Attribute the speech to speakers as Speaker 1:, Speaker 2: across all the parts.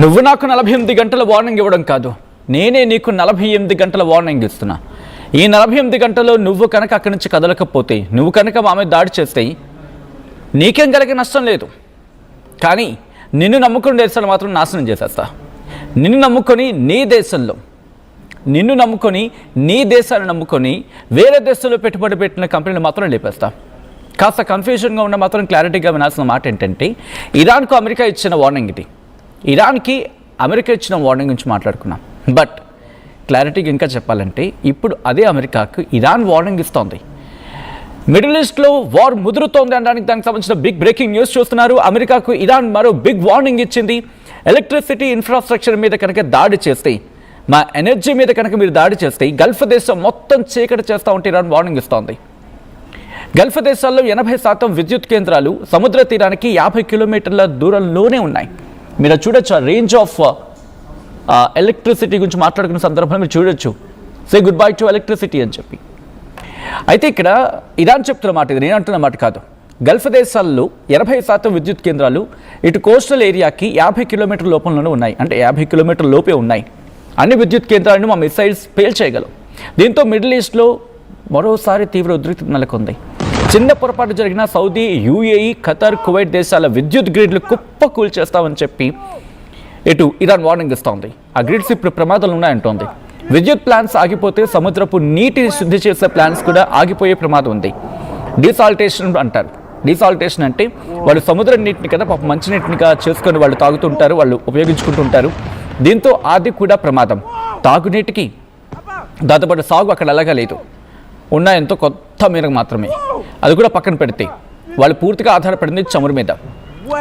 Speaker 1: నువ్వు నాకు 48 గంటల వార్నింగ్ ఇవ్వడం కాదు, నేనే నీకు 48 గంటల వార్నింగ్ ఇస్తున్నా. ఈ 48 గంటల్లో నువ్వు కనుక అక్కడి నుంచి కదలకపోతే, నువ్వు కనుక మా మీద దాడి చేస్తే నీకేం కలిగే నష్టం లేదు. కానీ నిన్ను నమ్ముకుని దేశాలు మాత్రం నాశనం చేసేస్తా. నిన్ను నమ్ముకొని నీ దేశాన్ని నమ్ముకొని వేరే దేశంలో పెట్టుబడి పెట్టిన కంపెనీలు మాత్రం లేపేస్తా. కాస్త కన్ఫ్యూజన్గా ఉన్న మాత్రం క్లారిటీగా వినాల్సిన మాట ఏంటంటే, ఇరాన్కు అమెరికా ఇచ్చిన వార్నింగ్ ఇది. ఇరాన్కి అమెరికా ఇచ్చిన వార్నింగ్ గురించి మాట్లాడుకున్నాం. బట్ క్లారిటీగా ఇంకా చెప్పాలంటే, ఇప్పుడు అదే అమెరికాకు ఇరాన్ వార్నింగ్ ఇస్తోంది. మిడిల్ ఈస్ట్లో వార్ ముదురుతోంది అనడానికి దానికి సంబంధించిన బిగ్ బ్రేకింగ్ న్యూస్ చూస్తున్నారు. అమెరికాకు ఇరాన్ మరో బిగ్ వార్నింగ్ ఇచ్చింది. ఎలక్ట్రిసిటీ ఇన్ఫ్రాస్ట్రక్చర్ మీద కనుక దాడి చేస్తే, మా ఎనర్జీ మీద కనుక మీరు దాడి చేస్తే గల్ఫ్ దేశం మొత్తం చీకటి చేస్తూ ఉంటే ఇరాన్ వార్నింగ్ ఇస్తోంది. గల్ఫ్ దేశాల్లో 80% విద్యుత్ కేంద్రాలు సముద్ర తీరానికి 50 కిలోమీటర్ల దూరంలోనే ఉన్నాయి. మీరు చూడొచ్చు, రేంజ్ ఆఫ్ ఎలక్ట్రిసిటీ గురించి మాట్లాడుకున్న సందర్భంలో మీరు చూడొచ్చు, say good bye to electricity అని చెప్పి. అయితే ఇక్కడ ఇరాన్ చెప్తున్న మాట ఇది, నేను అంటున్న మాట కాదు. గల్ఫ్ దేశాల్లో 80% విద్యుత్ కేంద్రాలు ఇటు కోస్టల్ ఏరియాకి 50 కిలోమీటర్ల లోపంలోనే ఉన్నాయి, అంటే 50 కిలోమీటర్ల లోపే ఉన్నాయి. అన్ని విద్యుత్ కేంద్రాలను మా మిసైల్స్ పేల్చేయగలం. దీంతో మిడిల్ ఈస్ట్లో మరోసారి తీవ్ర ఉద్రిక్తత నెలకొంది. చిన్న పొరపాటు జరిగిన సౌదీ, యూఏఈ, ఖతర్, కువైట్ దేశాల విద్యుత్ గ్రిడ్లు కుప్పకూల్ చేస్తామని చెప్పి ఇటు ఇరాన్ వార్నింగ్ ఇస్తోంది. ఆ గ్రిడ్స్ ఇప్పుడు ప్రమాదాలు ఉన్నాయంటోంది. విద్యుత్ ప్లాంట్స్ ఆగిపోతే సముద్రపు నీటిని శుద్ధి చేసే ప్లాంట్స్ కూడా ఆగిపోయే ప్రమాదం ఉంది. డీసాల్టేషన్ అంటారు. డీసాల్టేషన్ అంటే వాళ్ళు సముద్ర నీటిని కదా పాప మంచినీటినిగా చేసుకొని వాళ్ళు తాగుతుంటారు, వాళ్ళు ఉపయోగించుకుంటుంటారు. దీంతో అది కూడా ప్రమాదం. తాగునీటికి దాంతోపాటు సాగు అక్కడ అలాగా లేదు, ఉన్న ఎంతో కొత్త మేరకు మాత్రమే. అది కూడా పక్కన పెడితే వాళ్ళు పూర్తిగా ఆధారపడింది చమురు మీద,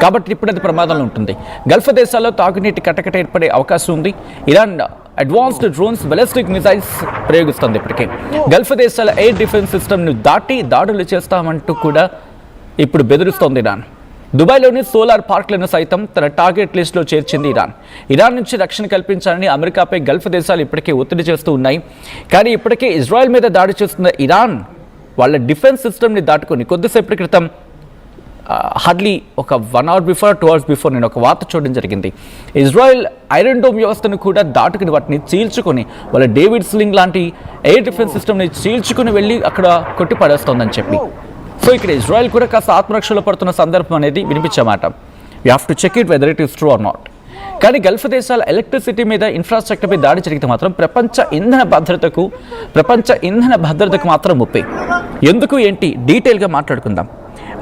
Speaker 1: కాబట్టి ఇప్పుడు అది ప్రమాదంలో ఉంటుంది. గల్ఫ్ దేశాల్లో తాగునీటి కటకట ఏర్పడే అవకాశం ఉంది. Iran advanced drones, ballistic missiles ప్రయోగిస్తుంది. ఇప్పటికే గల్ఫ్ దేశాల ఎయిర్ డిఫెన్స్ సిస్టమ్ను దాటి దాడులు చేస్తామంటూ కూడా ఇప్పుడు బెదిరిస్తోంది ఇరాన్. దుబాయ్లోని సోలార్ పార్క్లను సైతం తన టార్గెట్ లిస్టులో చేర్చింది ఇరాన్. ఇరాన్ నుంచి రక్షణ కల్పించాలని అమెరికాపై గల్ఫ్ దేశాలు ఇప్పటికే ఒత్తిడి చేస్తూ ఉన్నాయి. కానీ ఇప్పటికే ఇజ్రాయెల్ మీద దాడి చేస్తున్న ఇరాన్ వాళ్ళ డిఫెన్స్ సిస్టమ్ని దాటుకొని కొద్దిసేపటి క్రితం హార్డ్లీ ఒక 1 hour బిఫోర్ 2 hours బిఫోర్ నేను ఒక వార్త చూడడం జరిగింది. ఇజ్రాయెల్ ఐరన్ డోమ్ వ్యవస్థను కూడా దాటుకుని వాటిని చీల్చుకొని వాళ్ళ డేవిడ్ స్లింగ్ లాంటి ఎయిర్ డిఫెన్స్ సిస్టమ్ని చీల్చుకుని వెళ్ళి అక్కడ కొట్టి పడేస్తోందని చెప్పి. సో ఇక్కడ ఇజ్రాయెల్ కూడా కాస్త ఆత్మరక్షలో పడుతున్న సందర్భం అనేది వినిపించమాట. You have to check it whether it is true or not. కానీ గల్ఫ్ దేశాల ఎలక్ట్రిసిటీ మీద, ఇన్ఫ్రాస్ట్రక్చర్పై దాడి జరిగితే మాత్రం ప్రపంచ ఇంధన భద్రతకు మాత్రం ముప్పే. ఎందుకు ఏంటి డీటెయిల్గా మాట్లాడుకుందాం.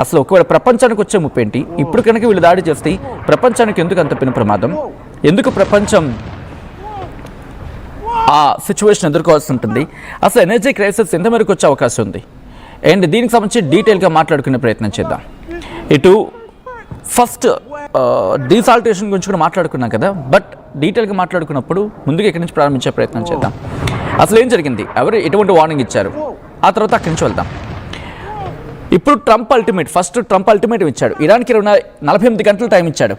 Speaker 1: అసలు ఒకవేళ ప్రపంచానికి వచ్చే ముప్పు ఏంటి, ఇప్పుడు కనుక వీళ్ళు దాడి చేస్తే ప్రపంచానికి ఎందుకు అంత పెను ప్రమాదం, ఎందుకు ప్రపంచం ఆ సిచ్యువేషన్ ఎదుర్కోవాల్సి ఉంటుంది, అసలు ఎనర్జీ క్రైసిస్ ఎంత మేరకు వచ్చే అవకాశం ఉంది, అండ్ దీనికి సంబంధించి డీటెయిల్గా మాట్లాడుకునే ప్రయత్నం చేద్దాం. ఇటు ఫస్ట్ డీసాల్టేషన్ గురించి కూడా మాట్లాడుకున్నాం కదా, బట్ డీటెయిల్గా మాట్లాడుకున్నప్పుడు ముందుగా ఇక్కడి నుంచి ప్రారంభించే ప్రయత్నం చేద్దాం. అసలు ఏం జరిగింది, ఎవరు ఎటువంటి వార్నింగ్ ఇచ్చారు, ఆ తర్వాత అక్కడి నుంచి వెళ్దాం. ఇప్పుడు ట్రంప్ అల్టిమేటం ఇచ్చాడు. ఇరాన్కి 48 గంటల టైం ఇచ్చాడు.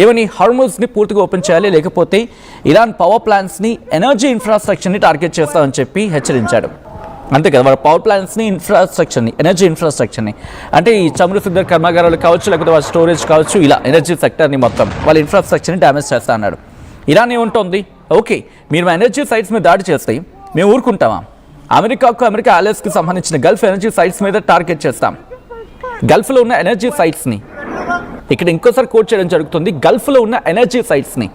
Speaker 1: ఏమని, హార్మోజ్ని పూర్తిగా ఓపెన్ చేయాలి, లేకపోతే ఇరాన్ పవర్ ప్లాంట్స్ని, ఎనర్జీ ఇన్ఫ్రాస్ట్రక్చర్ని టార్గెట్ చేస్తామని చెప్పి హెచ్చరించాడు. అంతే కదా, వాళ్ళ పవర్ ప్లాంట్స్ని, ఇన్ఫ్రాస్ట్రక్చర్ని, ఎనర్జీ ఇన్ఫ్రాస్ట్రక్చర్ని, అంటే ఈ చమురు శుద్ధ కర్మాగారాలు కావచ్చు, లేకపోతే వాళ్ళ స్టోరేజ్ కావచ్చు, ఇలా ఎనర్జీ సెక్టర్ని మొత్తం వాళ్ళ ఇన్ఫ్రాస్ట్రక్చర్ని డ్యామేజ్ చేస్తా అన్నాడు. ఇరాన్ ఏముంటుంది, ఓకే మీరు మా ఎనర్జీ సైట్స్ మీద దాడి చేస్తే మేము ఊరుకుంటామా, అమెరికా ఆలియస్కి సంబంధించిన గల్ఫ్ ఎనర్జీ సైట్స్ మీద టార్గెట్ చేస్తాం. గల్ఫ్లో ఉన్న ఎనర్జీ సైట్స్ని, ఇక్కడ ఇంకోసారి కోట్ చేయడం జరుగుతుంది, గల్ఫ్లో ఉన్న ఎనర్జీ సైట్స్ని,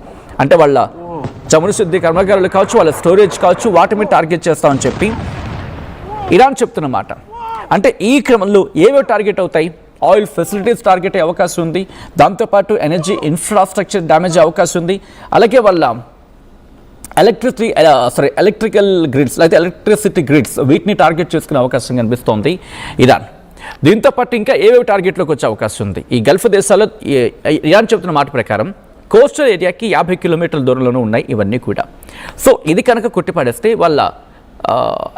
Speaker 1: అంటే వాళ్ళ చమురు శుద్ధి కర్మాగారాలు కావచ్చు, వాళ్ళ స్టోరేజ్ కావచ్చు, వాటి మీద టార్గెట్ చేస్తామని చెప్పి ఇరాన్ చెప్తున్నమాట. అంటే ఈ క్రమంలో ఏవో టార్గెట్ అవుతాయి, ఆయిల్ ఫెసిలిటీస్ టార్గెట్ అయ్యే అవకాశం ఉంది, దాంతోపాటు ఎనర్జీ ఇన్ఫ్రాస్ట్రక్చర్ డ్యామేజ్ అయ్యే అవకాశం ఉంది, అలాగే వాళ్ళ ఎలక్ట్రికల్ గ్రిడ్స్ అయితే ఎలక్ట్రిసిటీ గ్రిడ్స్ వీటిని టార్గెట్ చేసుకునే అవకాశం కనిపిస్తోంది ఇరాన్. దీంతో పాటు ఇంకా ఏవేవి టార్గెట్లోకి వచ్చే అవకాశం ఉంది. ఈ గల్ఫ్ దేశాల్లో ఇరాన్ చెబుతున్న మాట ప్రకారం కోస్టల్ ఏరియాకి 50 కిలోమీటర్ల దూరంలోనూ ఉన్నాయి ఇవన్నీ కూడా. సో ఇది కనుక కొట్టిపడేస్తే వాళ్ళ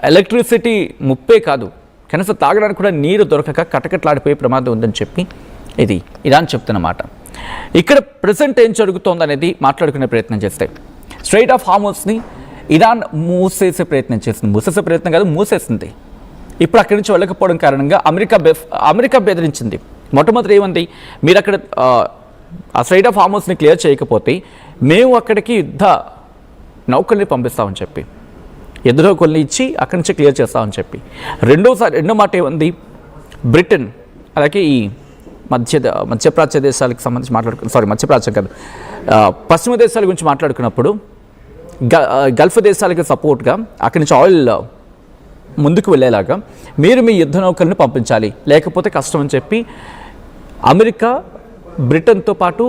Speaker 1: ఎలక్ట్రిసిటీ ముప్పే కాదు, కనీసం తాగడానికి కూడా నీరు దొరకక కటకట్లాడిపోయే ప్రమాదం ఉందని చెప్పి ఇది ఇరాన్ చెప్తున్న మాట. ఇక్కడ ప్రజెంట్ ఏం జరుగుతోందనేది మాట్లాడుకునే ప్రయత్నం చేస్తే, స్ట్రైట్ ఆఫ్ హార్మోజ్ని ఇరాన్ మూసేసే ప్రయత్నం మూసేసింది. ఇప్పుడు అక్కడి నుంచి వెళ్ళకపోవడం కారణంగా అమెరికా బెదిరించింది. మొట్టమొదటి ఏమంది, మీరు అక్కడ ఆ స్ట్రైట్ ఆఫ్ హార్మోజ్ని క్లియర్ చేయకపోతే మేము అక్కడికి యుద్ధ నౌకల్ని పంపిస్తామని చెప్పి, యుద్ధ నౌకల్ని ఇచ్చి అక్కడి నుంచి క్లియర్ చేస్తామని చెప్పి. రెండో మాట ఏముంది, బ్రిటన్ అలాగే ఈ మధ్యప్రాచ్య దేశాలకు సంబంధించి మధ్యప్రాచ్యం కాదు, పశ్చిమ దేశాల గురించి మాట్లాడుకున్నప్పుడు గల్ఫ్ దేశాలకు సపోర్ట్గా అక్కడి నుంచి ఆయిల్ ముందుకు వెళ్ళేలాగా మీరు మీ యుద్ధ నౌకలను పంపించాలి, లేకపోతే కష్టం అని చెప్పి అమెరికా బ్రిటన్తో పాటు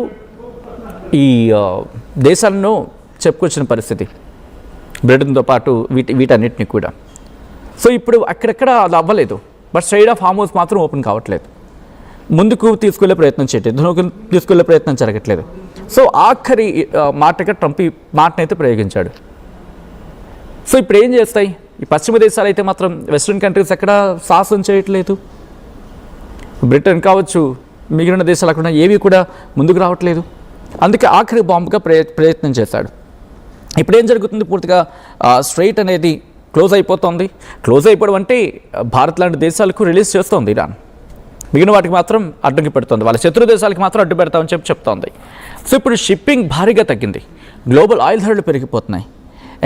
Speaker 1: ఈ దేశాలను చెప్పుకొచ్చిన పరిస్థితి, బ్రిటన్తో పాటు వీటన్నిటిని కూడా. సో ఇప్పుడు అక్కడెక్కడ అది అవ్వలేదు, బట్ స్ట్రైట్ ఆఫ్ హార్మోస్ మాత్రం ఓపెన్ కావట్లేదు, ముందుకు తీసుకెళ్లే ప్రయత్నం చేయట్లేదు, యుద్ధ నౌకలను తీసుకెళ్లే ప్రయత్నం జరగట్లేదు. సో ఆఖరి మాటగా ట్రంప్ ఈ మాటనైతే ప్రయోగించాడు. సో ఇప్పుడు ఏం చేస్తాయి ఈ పశ్చిమ దేశాలు అయితే మాత్రం, వెస్ట్రన్ కంట్రీస్ ఎక్కడ సాహసం చేయట్లేదు, బ్రిటన్ కావచ్చు మిగిలిన దేశాలు అక్కడ ఏవి కూడా ముందుకు రావట్లేదు. అందుకే ఆఖరి బాంబుగా ప్రయత్నం చేశాడు. ఇప్పుడు ఏం జరుగుతుంది, పూర్తిగా స్ట్రైట్ అనేది క్లోజ్ అయిపోతుంది. క్లోజ్ అయిపోవడం అంటే భారత్ లాంటి దేశాలకు రిలీజ్ చేస్తోంది ఇరాన్, మిగిలిన వాటికి మాత్రం అడ్డంకి పెడుతుంది, వాళ్ళ శత్రు దేశాలకు మాత్రం అడ్డు పెడతామని చెప్తోంది. సో ఇప్పుడు షిప్పింగ్ భారీగా తగ్గింది, గ్లోబల్ ఆయిల్ ధరలు పెరిగిపోతున్నాయి,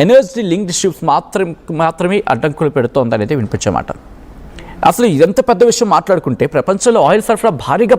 Speaker 1: ఎనర్జీ లింక్డ్ షిప్స్ మాత్రమే అడ్డంకులు పెడుతోంది అనేది వినిపించే మాట. అసలు ఎంత పెద్ద విషయం మాట్లాడుకుంటే ప్రపంచంలో ఆయిల్ సరఫరా భారీగా